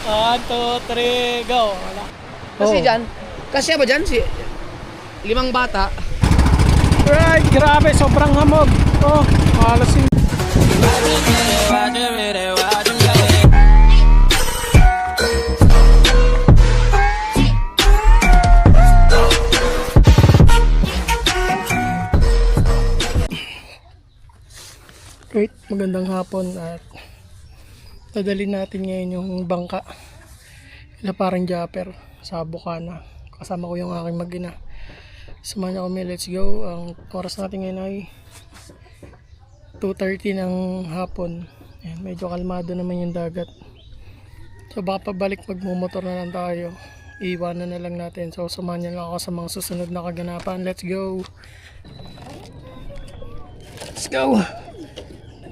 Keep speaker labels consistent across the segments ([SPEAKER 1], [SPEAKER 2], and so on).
[SPEAKER 1] 1, 2, 3, go. Wala.
[SPEAKER 2] Kasi dyan, kasi ba dyan si 5 bata?
[SPEAKER 1] Right, grabe, sobrang hamog. Oh, halos yung... Great, magandang hapon at dadalhin natin ngayon yung bangka ila parang Japper sa Bukana. Kasama ko yung aking mag-ina. Samahan niyo kami, let's go. Ang oras natin ngayon ay 2:30 ng hapon. Ayan, medyo kalmado naman yung dagat. So baka pabalik magmumotor na lang tayo. Iiwanan na lang natin. So samahan niyo lang ako sa mga susunod na kaganapan. Let's go! Let's go!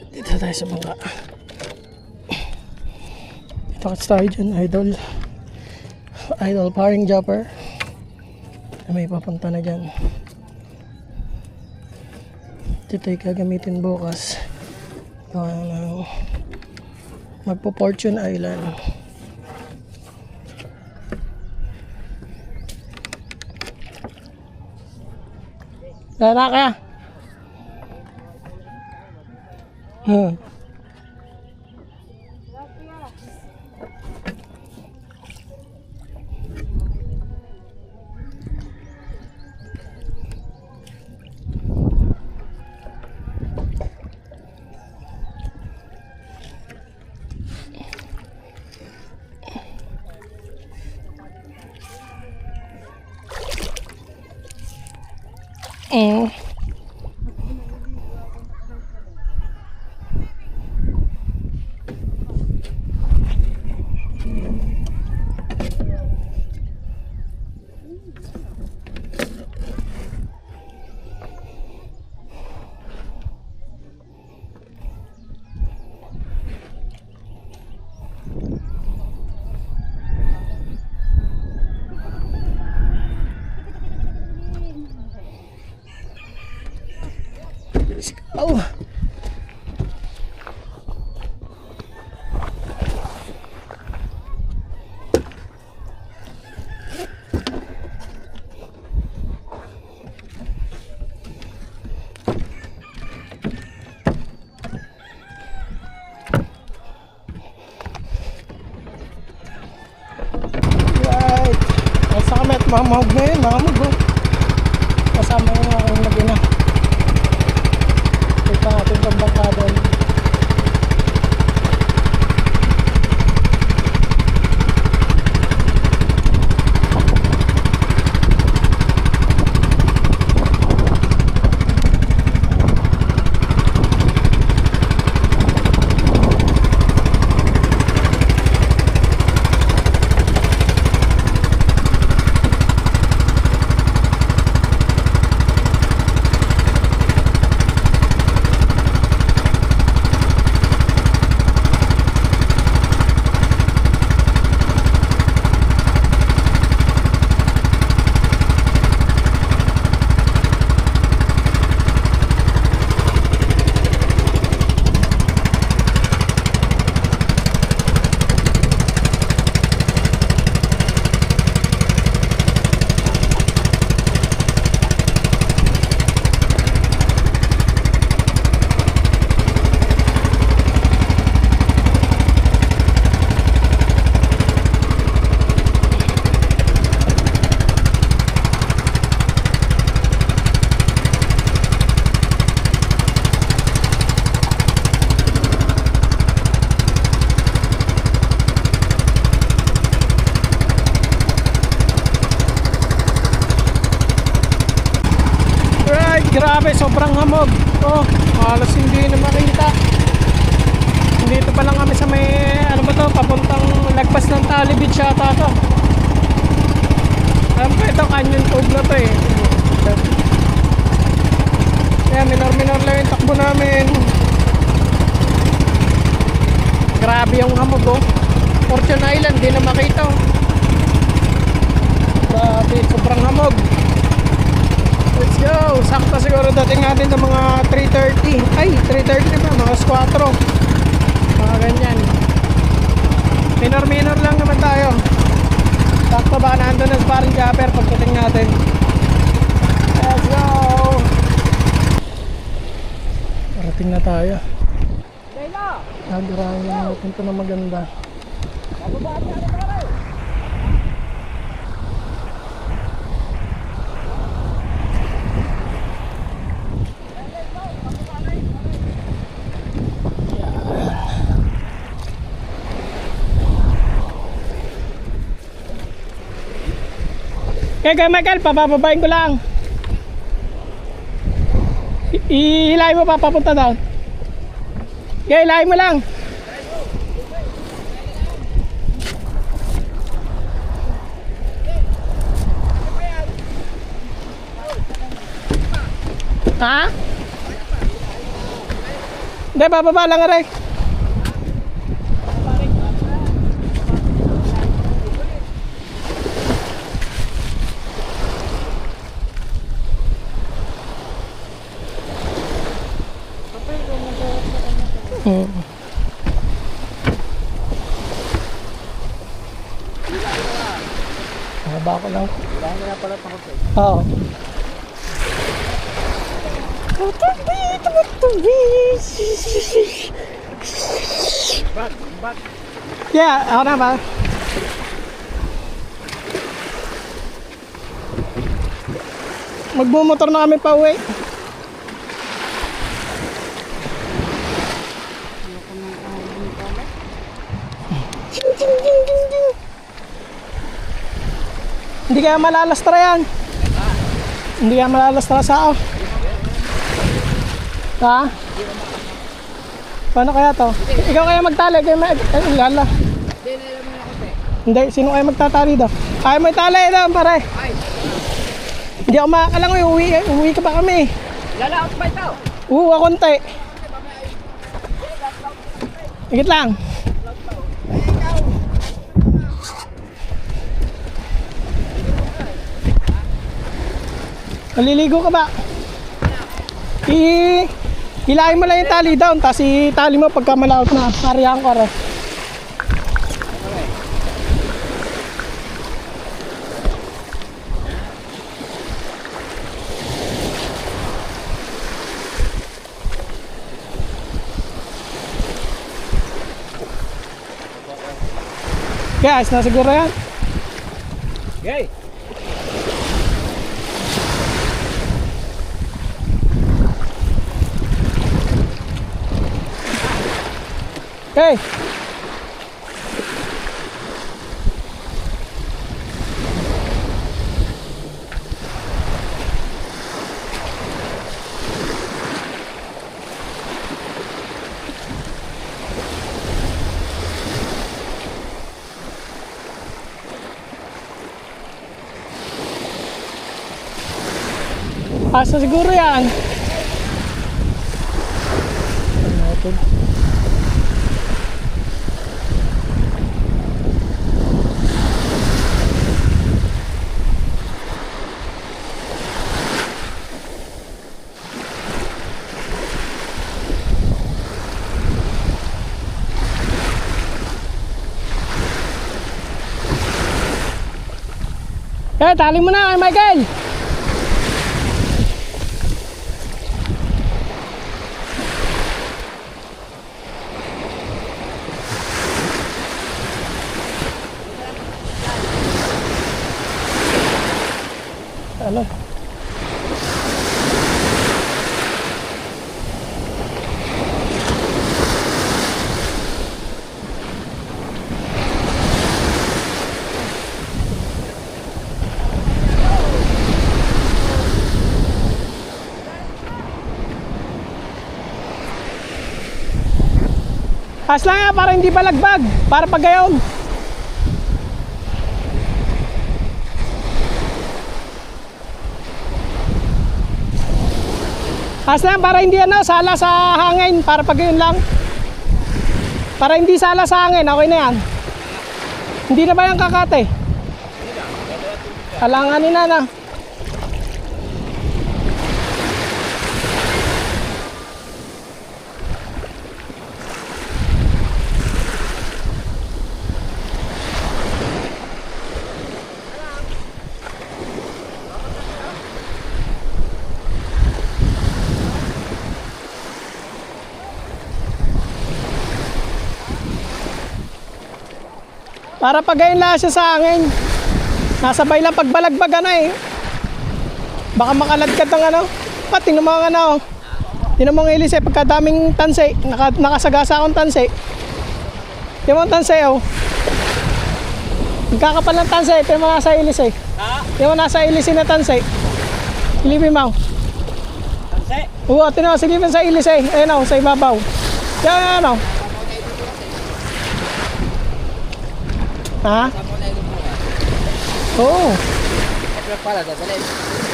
[SPEAKER 1] Dito tayo sa bangka. Takot tayo dyan, idol paring Japper. May papunta na dyan. Ito tayo gagamitin bukas. Magpo Fortune Island. Tara ka. Oh. Right. Nasa kami at mamahog na yun, mamahog. Kasama yung aking mag-ina. Ito natin itong bangka doon. Grabe, sobrang hamog. Oh, halos hindi na makita. Dito pa lang kami sa may, ano ba to, papuntang lagpas ng Tali Beach yata to. Alam ko ito, canyon cove na to eh. Kaya minor lang yung takbo namin. Grabe yung hamog oh. Fortune Island, di na makita oh. Grabe, sobrang hamog. Let's go! Sakto siguro dating natin ng mga 3:30. Ay, 3:30 na ba? Mga 4. Mga ganyan. minor lang naman tayo. Sakto ba nandun na sa parang chopper pagdating natin. Let's go! Parating na tayo. Nagarahin lang natin ito na maganda. Kaya Michael, papababain ko lang. Ihilahin mo pa papunta doon. Kaya hilahin mo lang. Ha? Hindi, bababa lang rin. Haba ko lang. Oo. Yeah, ako na ba? Magmumotor na kami pa uwi. Hindi kaya malalastra yan. Hindi kaya malalastra sa ako. Ha? Paano kaya to? Ikaw kaya magtali, kaya lala. Hindi, sino kaya magtatali daw? Kaya mo itali daw, pare. Hindi ako makakalangoy, uwi ka pa kami.
[SPEAKER 2] Lalaot ba ito?
[SPEAKER 1] Oo, konti. Higit lang. Naliligo ka ba? Hilahin mo lang yung tali down, tapos itali mo pagka malaot na. Parihan ko rin. Guys, na siguro yan.
[SPEAKER 2] Okay.
[SPEAKER 1] Okay. Asa siguro yan. Natin. Tali mo na kay Michael. Ano? As lang yan para hindi balagbag. Para pag gayon. As lang para hindi sala sa hangin. Para pag gayon lang. Para hindi sala sa hangin. Okay na yan. Hindi na ba yung kakate? Alanganin na. Para pagayin lang siya sa hangin. Nasabay lang pagbalagbag ano eh. Baka makaladkad ng ano. Tingnan mo ang ano. Tingnan mo ang ilis eh. Pagkadaming tansay. Nakasagasa akong tansay. Tingnan mo ang tansay oh. Nagkakapal ng tansay. Tingnan mo nasa ilis eh.
[SPEAKER 2] Ha?
[SPEAKER 1] Tingnan mo nasa ilis na tansay. Ilipin mo.
[SPEAKER 2] Tanse?
[SPEAKER 1] Oo, tingnan mo. Silipin sa ilis eh. Ayun oh, sa ibabaw. Yan ano. Ha?
[SPEAKER 2] Saan mo na yung buka?
[SPEAKER 1] Oo.
[SPEAKER 2] Pero pala, dadalhin.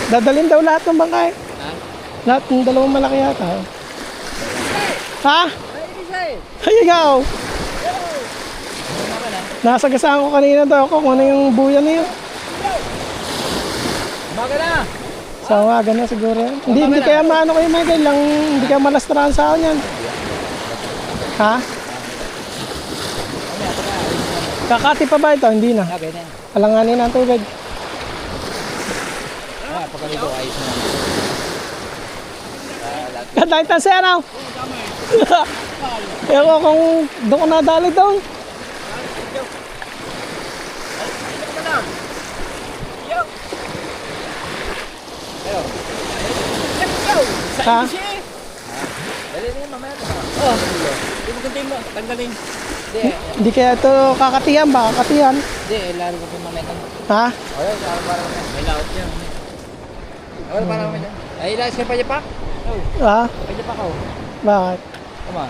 [SPEAKER 1] Dadalhin daw lahat ng bangkay.
[SPEAKER 2] Ha?
[SPEAKER 1] Lahat ng dalawang malaki yata. Ha?
[SPEAKER 2] Ay, Isay!
[SPEAKER 1] Ay, ikaw. Nasagasaan ko kanina daw ako kung ano yung buya na yun.
[SPEAKER 2] Umaga na!
[SPEAKER 1] Sa umaga na siguro. Hindi kaya maano kayo Michael lang. Hindi kaya malastrahan sa akin yan. Ha? Kakati pa ba ito? Hindi na.
[SPEAKER 2] Sabi na.
[SPEAKER 1] Alanganin ang tubig.
[SPEAKER 2] Pagkalito, ayos na.
[SPEAKER 1] Dahil tansi ano? Ewan ko kung doon ko nadali doon. Ha?
[SPEAKER 2] Dali na yun, mamaya ka ba? Oo. Tungguntin mo, tanggalin.
[SPEAKER 1] Hindi kaya ito kakatihan ba? Kakatihan?
[SPEAKER 2] Hindi, lalo ko po mamaya tanggalin.
[SPEAKER 1] Ha?
[SPEAKER 2] Ayun, parang may laot yan. Ayun, parang may laot. Ay, ilas ka pa niya pa? Oo.
[SPEAKER 1] Ha?
[SPEAKER 2] Pa niya pa ka, oh.
[SPEAKER 1] Bakit?
[SPEAKER 2] Tama.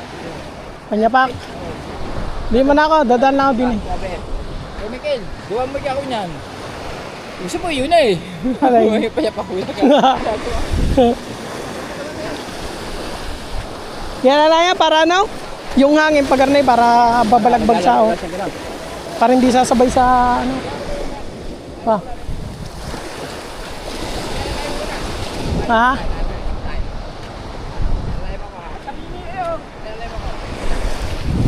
[SPEAKER 1] Panyapak? Hindi man ako, dadaan lang ako din eh.
[SPEAKER 2] Sabi, oh, Michael, duwan mo ako niyan. Gusto mo yun eh.
[SPEAKER 1] Alay.
[SPEAKER 2] May payapak ko yan.
[SPEAKER 1] Yan na lang yan para ano? Yung hangin pagarnay para babalagbag sa ako. Para hindi sasabay sa ano. Pa. Ha?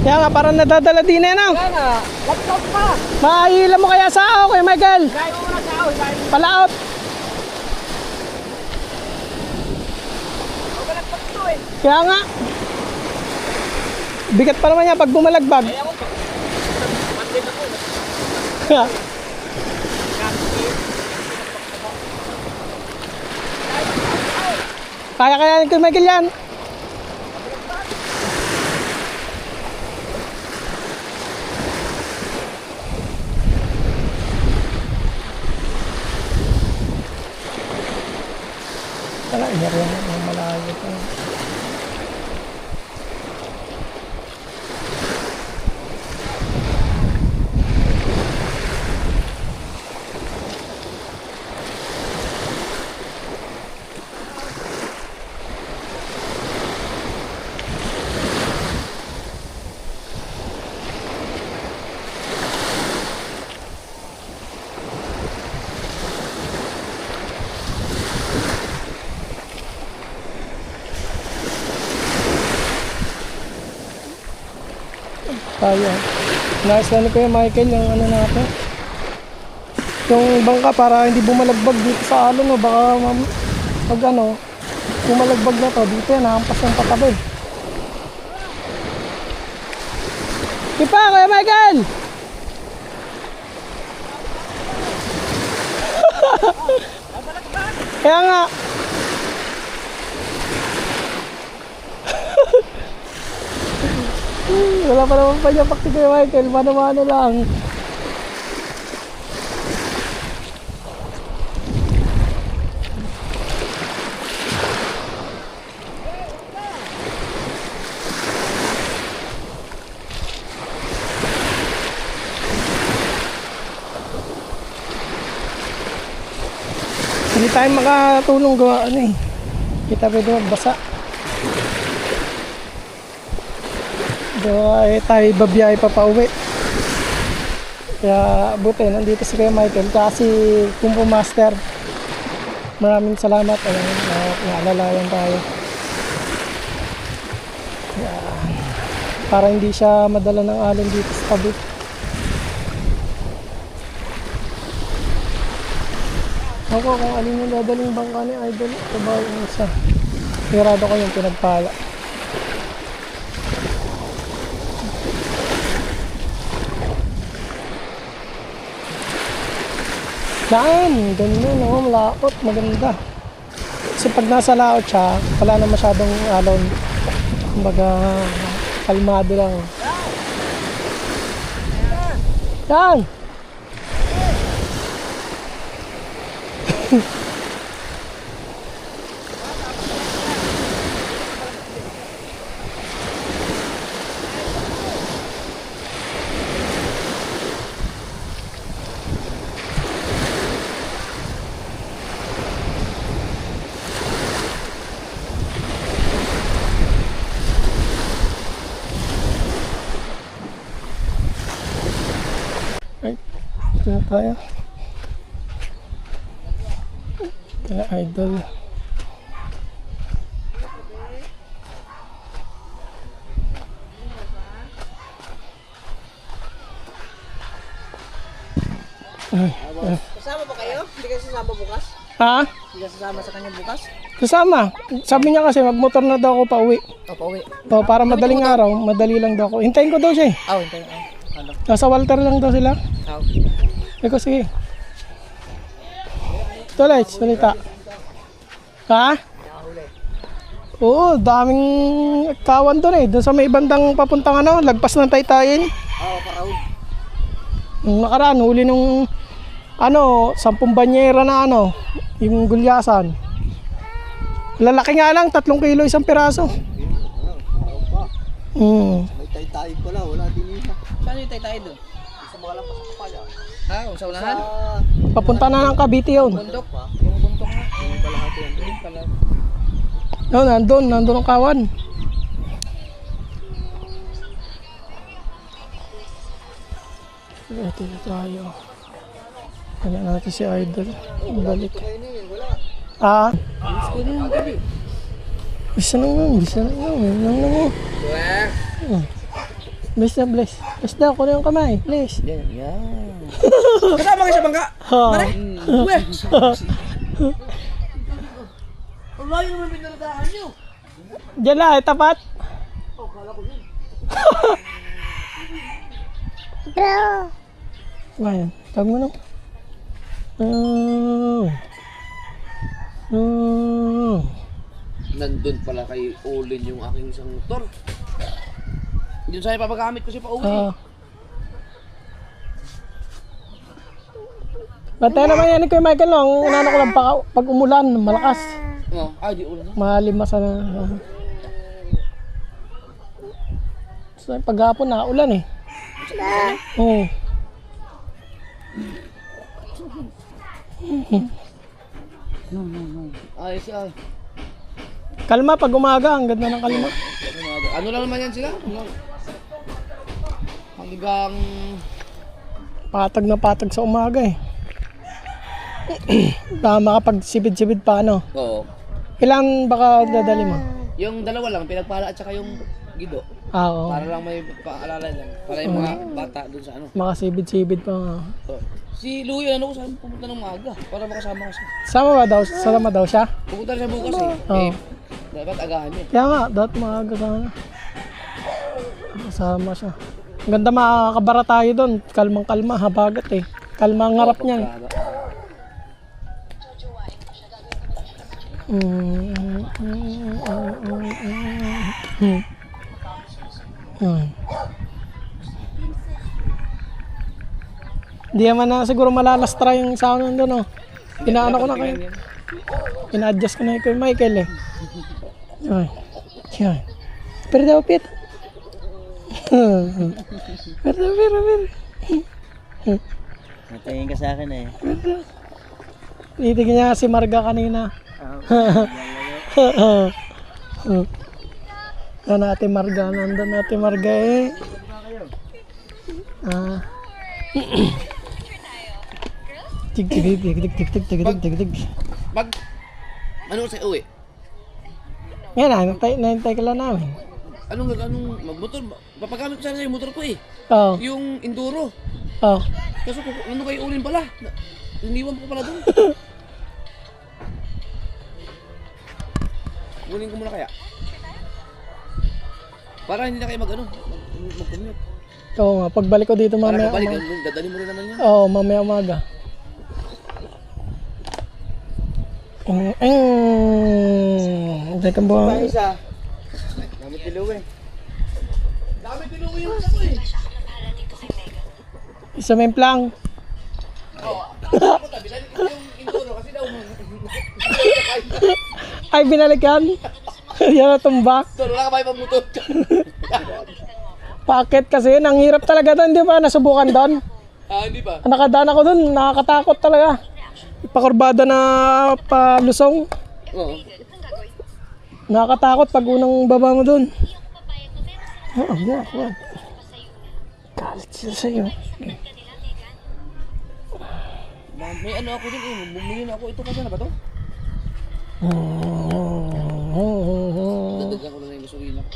[SPEAKER 1] Kaya nga parang nadadala din eh no?
[SPEAKER 2] Kaya nga, laptop pa.
[SPEAKER 1] Mahihila mo kaya sa ako kay Michael.
[SPEAKER 2] Kahit mo na sa ako,
[SPEAKER 1] Palaot.
[SPEAKER 2] laptop to eh.
[SPEAKER 1] Kaya nga. Bigat pa naman yan pag bumalagbag.
[SPEAKER 2] Kaya ako, pandin ako.
[SPEAKER 1] Kaya kay Michael yan. Tala, inariyan ng malayo pa. Tayo. Nais na ko yung Michael yung ano natin. Yung bangka para hindi bumalagbag dito sa alon o baka pag ano bumalagbag na to dito yan nahampas yung patabi. Kipa Kuya Michael! Kaya nga. Wala pa naman pa niya pakti kay Michael, mano-mano lang. Hindi tayo makatulong gawa ano eh. Kita pwede magbasa. Ay tayo babiyahe pa pauwi. Kaya buti nandito si Kuya Michael kasi Kumpo Master. Maraming salamat. Ayun, naalalayan tayo. Yan. Para hindi siya madala ng alon dito sa tabi. Ako kung alin yung dadaling bangka ni Idol, ito ba yung isa? Sigurado ko yung pinagpala. Daan, ganda, no? Malaot, maganda. Kasi pag nasa laot siya, wala na masyadong alon. Kumbaga, kalmado lang. Yan! Ay, ito na tayo. Kaya idol.
[SPEAKER 3] Kasama ba kayo? Hindi ka sasama bukas?
[SPEAKER 1] Ha?
[SPEAKER 3] Hindi ka sasama sa kanya bukas?
[SPEAKER 1] Kasama. Sabi niya kasi magmotor na daw ako pa uwi.
[SPEAKER 3] O, pauwi.
[SPEAKER 1] O, para madaling araw, madali lang daw ako. Hintayin ko daw siya eh.
[SPEAKER 3] Hintay. Ano?
[SPEAKER 1] Nasa Walter lang daw sila.
[SPEAKER 3] Aw.
[SPEAKER 1] Eko, sige. Tuloy, salita. Ha? Oo, daming kawan doon eh. Doon sa may bandang papuntang ano, lagpas ng Taytayin.
[SPEAKER 3] Oo, paraon.
[SPEAKER 1] Nung nakaraan, huli nung ano, 10 banyera na ano, yung gulyasan. Lalaki nga lang, 3 kilo isang piraso.
[SPEAKER 3] May tay-tay pala, wala din yun. Saan yung tay-tay doon? Sa mga lampas sa pala. Sa unahan?
[SPEAKER 1] Papunta na ng Cavite yun.
[SPEAKER 3] Bundok? Yung bundok na. Yung kalahati yan. Yung kalahati.
[SPEAKER 1] No, nandun ang kawan. Ito na tayo. Kaya natin si Idol. Balik. Ah? Bisa na nga. Bless na bless. Bless daw, kunin yung kamay. Bless.
[SPEAKER 3] Yan. Kasama kayo sa bangka?
[SPEAKER 1] Ha.
[SPEAKER 3] Uwe! Ang layo naman pinaradahan nyo.
[SPEAKER 1] Diyan lang, tapat. Ngayon, tawag mo na.
[SPEAKER 2] Nandun pala kay Olin yung aking isang motor. Yun sa'yo papagamit ko siya pa uwi.
[SPEAKER 1] Bantay naman yan ni Kuya Michael, no? Ang inano ko lang pag umulan, malakas.
[SPEAKER 2] Di ulan.
[SPEAKER 1] Malimasa na. So, paghapon na ulan eh. Oo.
[SPEAKER 2] Ayos ay.
[SPEAKER 1] Kalma pag umaga, ang ganda ng kalma.
[SPEAKER 2] Ano lang naman yan sila? Hanggang...
[SPEAKER 1] Patag na patag sa umaga eh. Tama kapag sibid-sibid pa ano.
[SPEAKER 2] Oo.
[SPEAKER 1] Ilan baka dadali mo?
[SPEAKER 2] Yung dalawa lang, pinagpala at saka yung gido.
[SPEAKER 1] Oo.
[SPEAKER 2] Para lang may paalala lang. Para yung mga bata dun sa ano.
[SPEAKER 1] Makasibid-sibid pa nga.
[SPEAKER 2] Oo. Si Louie, ano ko saan pumunta ng maaga? Para makasama ko siya.
[SPEAKER 1] Sama daw siya?
[SPEAKER 2] Pupunta na siya bukas eh.
[SPEAKER 1] Oo.
[SPEAKER 2] Dapat agahan niya.
[SPEAKER 1] Kaya nga, dapat maaga sana. Kasama siya. Ang ganda makakabara tayo doon. Kalmang-kalma, habagat eh. Kalma ang harap niyan. Hindi naman na siguro malalastra yung sound doon, oh. Inaano ko na kayo. Ina-adjust ko na kay Michael eh. Ay. Yan. Pero daw pit. Pero.
[SPEAKER 3] Natingin ka sa akin eh.
[SPEAKER 1] Titignan niya si Marga kanina. Yan natin Marga. Nandun natin Marga eh. Tig.
[SPEAKER 2] Pag... Ano sa uwi?
[SPEAKER 1] Yan na, nahintay ka lang namin.
[SPEAKER 2] Anong magmotor? Papagamit ko sana yung motor ko eh.
[SPEAKER 1] Oo.
[SPEAKER 2] Yung enduro.
[SPEAKER 1] Oo.
[SPEAKER 2] Kaso ano kayo ulin pala? Iniwan ko pala doon. Kunin ko muna kaya. Para hindi na kayo mag-commute.
[SPEAKER 1] Oo nga, pagbalik ko dito
[SPEAKER 2] Para
[SPEAKER 1] mamaya.
[SPEAKER 2] kabalik, dadali mo rin naman yan.
[SPEAKER 1] Oo, mamaya umaga. Teka ba?
[SPEAKER 3] Isa. Dami tiluwi. Dami tiluwi yung isa ko eh.
[SPEAKER 1] Isa memplang. Ay, binalikan. Yan na tumbak.
[SPEAKER 3] Doon, wala ka ba ibang mutot?
[SPEAKER 1] Packet kasi yun. Ang hirap talaga doon. Di ba? Nasubukan doon.
[SPEAKER 3] Hindi ba?
[SPEAKER 1] Nakadaan ako doon. Nakakatakot talaga. Pakurbada na palusong.
[SPEAKER 3] Oo.
[SPEAKER 1] Nakakatakot pag unang baba mo doon. Oo, wag. Galit sila sa'yo.
[SPEAKER 3] May ano ako dun eh. Bumili na ako. Ito kasi na ba to? Dadagyan ko lang yung gasolina ko.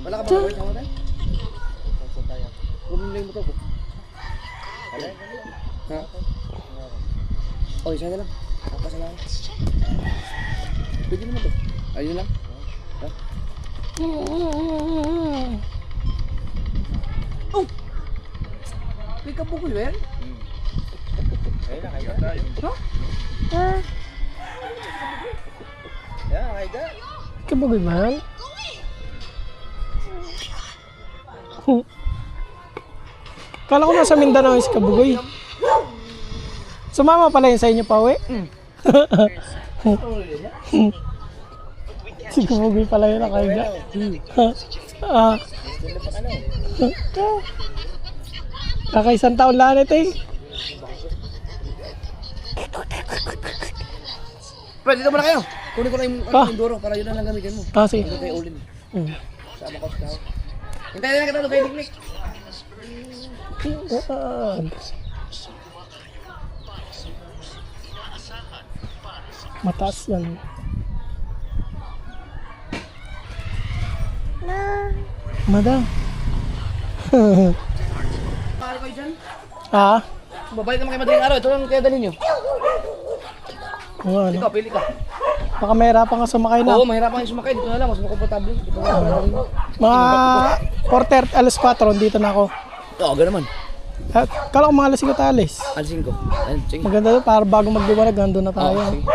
[SPEAKER 3] Wala ka ba gawin sa mga tayo? Bumili mo to po. Ha? O, isa na lang. Tapos na lang. Pwede naman to. Ayun lang. Ha? Oh! May kabukoy ba yan? Ayun lang, ayun tayo. Ha? Yan, ayun.
[SPEAKER 1] Kabagoy ba? Kala ko nasa Mindanao is Kabugoy. Sumama pala yun sa inyo pa, uwi? Si Kabugoy pala yun nakaiga. Kakaisang taon lang ito eh.
[SPEAKER 3] Pre, dito muna kayo. Kunin ko na yung Enduro para yun lang gamitin mo.
[SPEAKER 1] Sige.
[SPEAKER 3] Ito kay Olin. Sama ko sa tao. Hintayin na kita doon kay Nick.
[SPEAKER 1] Mataas yan. Madam.
[SPEAKER 3] Mahal kayo dyan. Babalik naman kayo madaling araw. Ito lang kaya dalhin nyo.
[SPEAKER 1] Ano?
[SPEAKER 3] Ikaw, pili ka.
[SPEAKER 1] Baka mahirapan ka sumakay na.
[SPEAKER 3] Oo, mahirapan kayo sumakay. Dito na lang, mas makomportable. Dito na lang dalhin mo.
[SPEAKER 1] Mga 4:30, alas 4, dito na ako.
[SPEAKER 3] Oo, gano'n naman.
[SPEAKER 1] Kala ko mga alas 5 alis.
[SPEAKER 3] Alisin ko. Ayun, sige.
[SPEAKER 1] Maganda doon, para bago magdiwanag, nandun na tayo.
[SPEAKER 3] Oo, sige.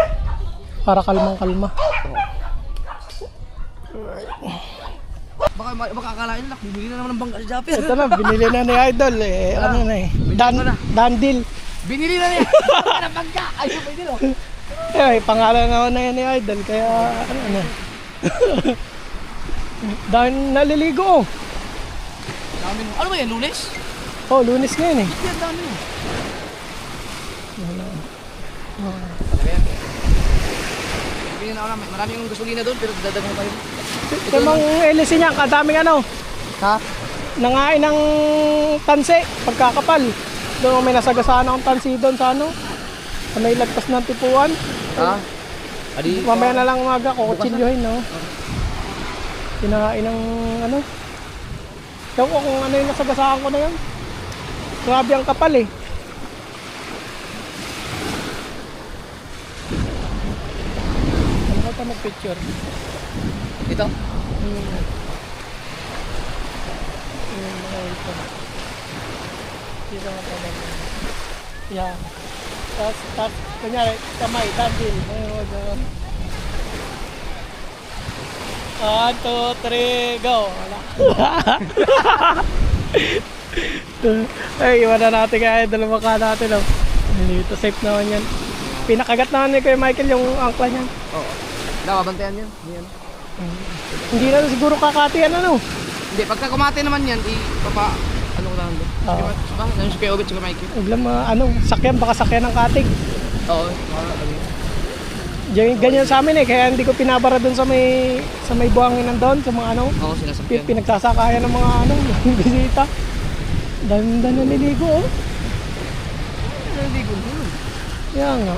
[SPEAKER 1] Para kalmang-kalma.
[SPEAKER 3] Baka akalain nila, bibili na naman ng bangka si Japper.
[SPEAKER 1] Ito na, binili na ni Idol. Ano na eh. Dan deal.
[SPEAKER 3] Binili na niya! Ng bangka! Ayun, pwede no?
[SPEAKER 1] May pangalan naman na yan ni Idol. Kaya ano na. Dahil naliligo.
[SPEAKER 3] Ano ba yan, Lunes?
[SPEAKER 1] Oh, Lunes ngayon eh.
[SPEAKER 3] Yan, dami mo. Sabihin na ako naman, marami yung gasolina doon, pero dadagang pa yun.
[SPEAKER 1] Ito mang LC niya, kadaming ano.
[SPEAKER 3] Ha?
[SPEAKER 1] Nangain ng tansi, pagkakapal. Doon may nasagasaan akong tansi doon sa ano. Sa may lagpas ng tipuan.
[SPEAKER 3] Ha? Adi,
[SPEAKER 1] Mamaya na lang umaga, kukutsilyohin, no? Kinakain ng ano. Ewan ko kung ano yung nasagasaan ko na yun. Grabe ang kapal eh. Ano ka pa mag-picture?
[SPEAKER 3] ito?
[SPEAKER 1] Mga ito. Dito ka pa mag yan. Tapos, kunyari, kamay, dandil. Ayun, 1, 2, 3, go! Wala. Ay, iwan na natin kaya dalawa ka natin. Oh. Dito, safe naman yan. Pinakagat naman ni Kuya Michael yung angkla niyan.
[SPEAKER 3] Oo. Nakabantayan yan. Yan.
[SPEAKER 1] Hindi na siguro kakatian ano.
[SPEAKER 3] Hindi, pagka kumate naman yan, ano ko lang doon?
[SPEAKER 1] Oo.
[SPEAKER 3] Ano si Kuya Obet, si Kuya Mikey?
[SPEAKER 1] Huwag lang sakyan, baka sakyan ng katig.
[SPEAKER 3] Oo.
[SPEAKER 1] Ganyan sa amin eh, kaya hindi ko pinabara doon sa may buhangin doon, sa mga ano.
[SPEAKER 3] Oo, sinasakyan.
[SPEAKER 1] Pinagsasakayan ng mga bisita. Dami na naliligo oh.
[SPEAKER 3] Naligo doon.
[SPEAKER 1] Kaya nga.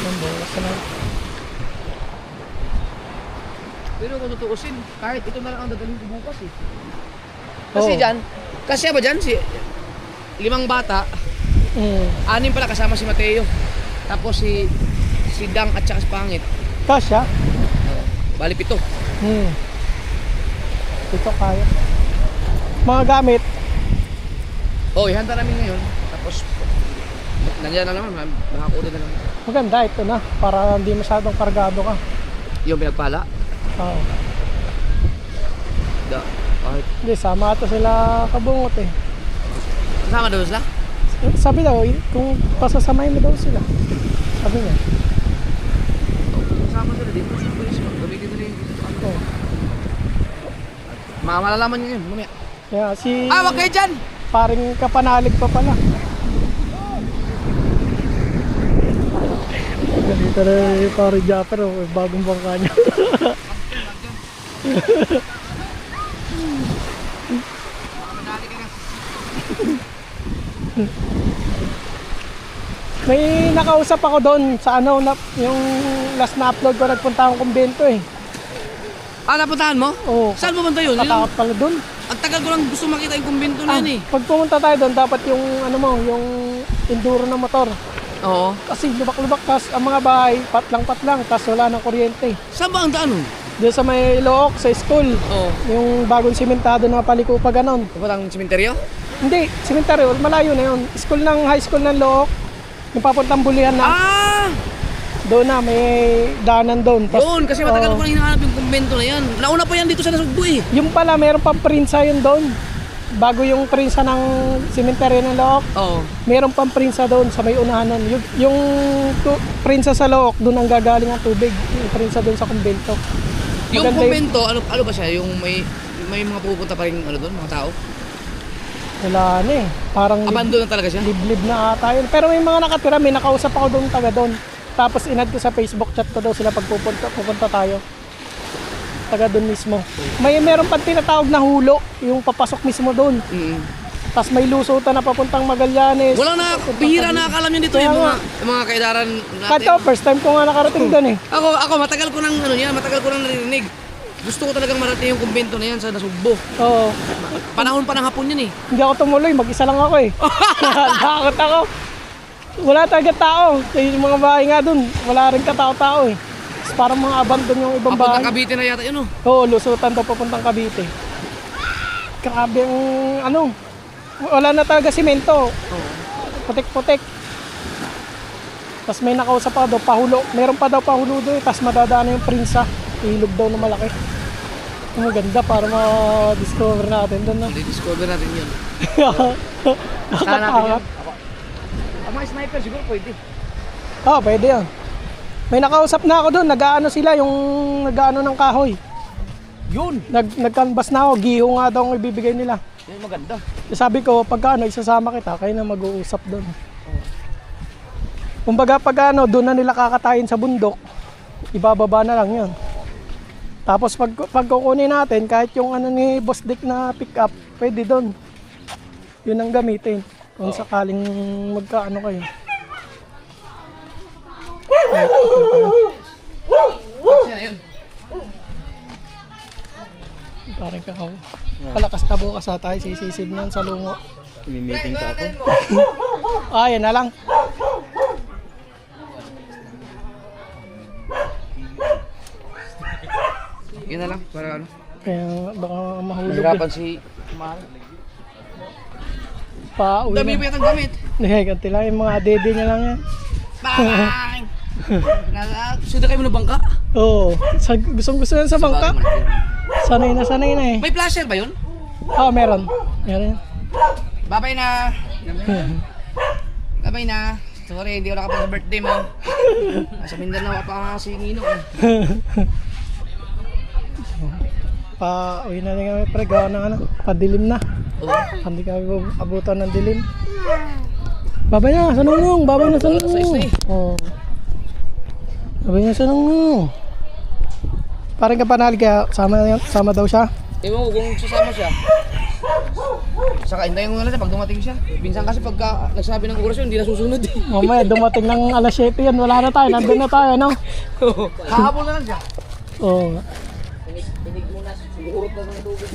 [SPEAKER 1] Nambawas na.
[SPEAKER 3] Pero kung tutuusin, kahit ito na lang ang dadalhin ko bukas eh. Kasi
[SPEAKER 1] Oo.
[SPEAKER 3] dyan, kasi ba dyan, 5 bata, 6 pala kasama si Mateo. Tapos si Dang at saka si Pangit.
[SPEAKER 1] Kasya?
[SPEAKER 3] Bali 7.
[SPEAKER 1] Dito kaya. Mga gamit,
[SPEAKER 3] Oh, ihanda namin ngayon. Tapos, nandiyan na naman, makakunin na naman.
[SPEAKER 1] maganda ito na. Para hindi masyadong kargado ka.
[SPEAKER 3] Yung pinagpala.
[SPEAKER 1] Oo.
[SPEAKER 3] Kahit
[SPEAKER 1] Hindi, sama ito sila kabungot eh.
[SPEAKER 3] kasama daw sila.
[SPEAKER 1] Sabi daw, kung pasasamayin mo daw sila. Sabi niya.
[SPEAKER 3] Kasama sila dito sa pulis. Gamitin nila yung
[SPEAKER 1] Oo.
[SPEAKER 3] malalaman nyo yun, mamaya.
[SPEAKER 1] Kaya si
[SPEAKER 3] Wag kayo dyan!
[SPEAKER 1] paring kapanalig pa pala. Ganito na yung paring Japper, oh, bagong bangka niya. May nakausap ako doon sa ano, yung last na upload ko, nagpunta akong kumbento eh.
[SPEAKER 3] Napuntahan mo?
[SPEAKER 1] Oo.
[SPEAKER 3] Saan pumunta yun?
[SPEAKER 1] Tatakot pala doon.
[SPEAKER 3] Ang tagal ko lang gusto makita yung kumbento na yun eh.
[SPEAKER 1] Pag pumunta tayo doon, dapat yung ano mo, yung enduro ng motor.
[SPEAKER 3] Oo.
[SPEAKER 1] Kasi lubak-lubak, tas ang mga bahay, patlang-patlang, tas wala ng kuryente.
[SPEAKER 3] Saan ba ang daan nun?
[SPEAKER 1] Diyan sa may Look, sa school,
[SPEAKER 3] Oo.
[SPEAKER 1] yung bagong simentado na paliko pa ganon.
[SPEAKER 3] Dapat ang sementeryo?
[SPEAKER 1] Hindi, simentaryo, malayo na yun. School ng high school ng Look, yung papuntang Bulihan na, doon na, may daanan doon. Tas,
[SPEAKER 3] Yun, kasi matagal
[SPEAKER 1] oo.
[SPEAKER 3] ko nang hinahanap yung kumbento na yan. Nauna pa yan dito sa Nasugbu eh.
[SPEAKER 1] Yung pala, meron pang prinsa yun doon. Bago yung prinsa ng simentaryo ng Look,
[SPEAKER 3] Oo.
[SPEAKER 1] meron pang prinsa doon sa may unahan nun. Yung prinsa sa Look, doon ang gagaling ang tubig. Yung prinsa doon sa kumbento.
[SPEAKER 3] Yung
[SPEAKER 1] Maganda
[SPEAKER 3] kumbento, ano ba siya? Yung may mga pupunta pa rin ano doon, mga tao?
[SPEAKER 1] Wala na eh. Parang
[SPEAKER 3] Abandon na talaga siya?
[SPEAKER 1] liblib na ata yun. Pero may mga nakatira, may nakausap ako doon, taga doon. Tapos inad ko sa Facebook chat ko daw sila pag pupunta tayo. Taga doon mismo. Meron pa tinatawag na hulo, yung papasok mismo doon. Tapos may lusutan na papuntang Magallanes.
[SPEAKER 3] Wala na, bihira na akalam yun dito
[SPEAKER 1] Kaya
[SPEAKER 3] yung
[SPEAKER 1] nga.
[SPEAKER 3] mga kaedaran natin.
[SPEAKER 1] Kato, first time ko nga nakarating doon eh.
[SPEAKER 3] Ako matagal ko nang matagal ko nang narinig. Gusto ko talagang marating yung kumbento na yan sa Nasugbo.
[SPEAKER 1] Oo.
[SPEAKER 3] Panahon pa ng hapon yan eh.
[SPEAKER 1] Hindi ako tumuloy, mag-isa lang ako eh. Takot ako. Wala talaga tao. Yung mga bahay nga doon, wala rin katao-tao eh. Tapos parang mga abandon yung ibang
[SPEAKER 3] Papunta
[SPEAKER 1] bahay.
[SPEAKER 3] Cavite na yata yun oh.
[SPEAKER 1] Oo, lusutan to papuntang Cavite. Grabe ang ano. Wala na talaga simento. Putik-putik. Tapos may nakausap pa daw, pahulo. Meron pa daw pahulo doon. Tapos madadaan na yung prinsa. Ilog daw na malaki. Ang maganda para ma-discover natin doon. No?
[SPEAKER 3] Di-discover natin yun.
[SPEAKER 1] Nakatakot.
[SPEAKER 3] Ang mga sniper siguro pwede.
[SPEAKER 1] Oo, pwede yan. May nakausap na ako doon. Nag-aano sila, yung nag-aano ng kahoy.
[SPEAKER 3] Yun!
[SPEAKER 1] Nag-canvas na ako. Giho nga daw ang ibibigay nila.
[SPEAKER 3] Yun maganda.
[SPEAKER 1] Sabi ko, pagka isasama kita, kayo na mag-uusap doon. Kumbaga pag doon na nila kakatayin sa bundok, ibababa na lang yun. Tapos pag kukunin natin, kahit yung ano ni Boss Dick na pick up, pwede doon. Yun ang gamitin. Kung sakaling magkaano kayo. Parang kakao. Palakas na bukas sa tayo, sisisid na sa lungo.
[SPEAKER 2] May-meeting pa ako.
[SPEAKER 1] Yan na lang.
[SPEAKER 3] Yun na lang, para ano.
[SPEAKER 1] Kaya baka mahulog
[SPEAKER 3] Nahirapan si Mahal.
[SPEAKER 1] Pa-uwi
[SPEAKER 3] Dami
[SPEAKER 1] na.
[SPEAKER 3] pa yatang gamit.
[SPEAKER 1] Ganti lang yung mga dede niya lang yan.
[SPEAKER 3] Bang! Suda kayo mo ng bangka?
[SPEAKER 1] Oo. Gustong-gusto yan sa bangka. Sanay na eh.
[SPEAKER 3] May flasher ba yun?
[SPEAKER 1] Meron. Meron.
[SPEAKER 3] Babay na! Babay na! Sorry, hindi ko nakapag sa birthday mo. Sa Mindanao ka pa si Nino.
[SPEAKER 1] Pa-uwi na rin kami pre. Gawa ng ano. Padilim na.
[SPEAKER 3] Oo.
[SPEAKER 1] Hindi kami abutan ng dilim. Babay na sa nunong. Babay na sa
[SPEAKER 3] Alas 6 na
[SPEAKER 1] nunong.
[SPEAKER 3] eh.
[SPEAKER 1] Oo. Babay na sa nunong. Parang kapanalig kaya sama daw siya.
[SPEAKER 3] Ewan ko kung sasama siya. Saka hintayin mo na natin pag dumating siya. Minsan kasi pagka nagsabi ng oras yun, hindi nasusunod eh.
[SPEAKER 1] Mamaya dumating ng alas 7 yan. Wala na tayo. Nandun na tayo, no?
[SPEAKER 3] Hahabol na lang siya.
[SPEAKER 1] Oo.
[SPEAKER 3] Tinig mo na, siguro pa ng tubig.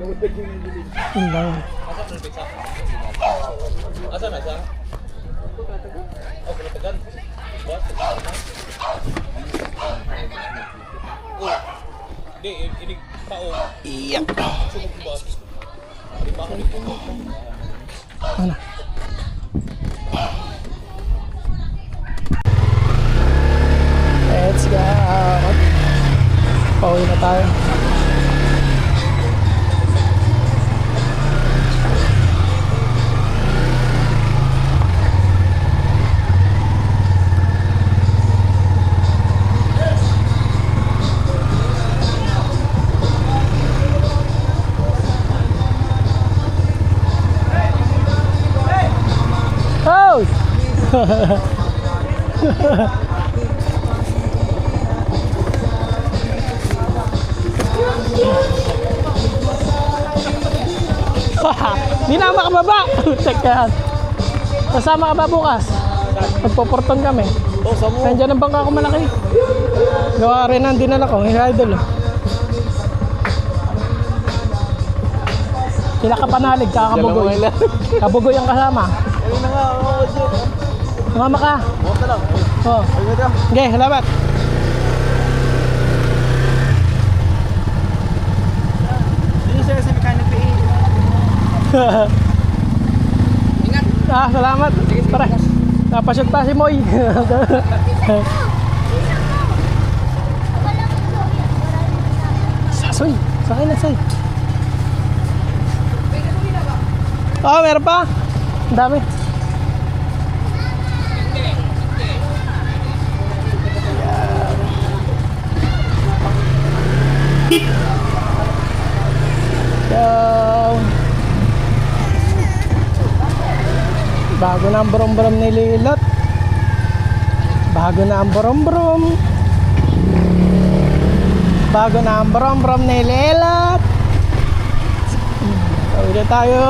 [SPEAKER 1] Yun lang.
[SPEAKER 2] Asa na siya? Oh, pinatagan. Di,
[SPEAKER 1] Di na makababa. Check yan. Kasama ka ba bukas? Magpoporton kami.
[SPEAKER 2] Oh, sa mo.
[SPEAKER 1] Nandiyan ang bangka ko malaki. Gawa rin ang dinala ko. Hey, idol. Sila kapanalig, kakabugoy. Kabugoy ang kasama.
[SPEAKER 2] Ayun na nga, ako dyan.
[SPEAKER 1] Sumama ka.
[SPEAKER 2] Bukas na lang.
[SPEAKER 1] Oh.
[SPEAKER 2] Ayun na.
[SPEAKER 1] Okay, salamat.
[SPEAKER 2] Dito siya sa mechanic PE.
[SPEAKER 3] Ingat.
[SPEAKER 1] Salamat. Tara. Napasyot pa si Moy. Sasoy. Sakay na, Soy. Meron pa. Ang dami. Yan. Bago na ang brom-brom ni Lilot. Bago na ang brom-brom. Bago na ang brom-brom ni Lilot. Ulit tayo.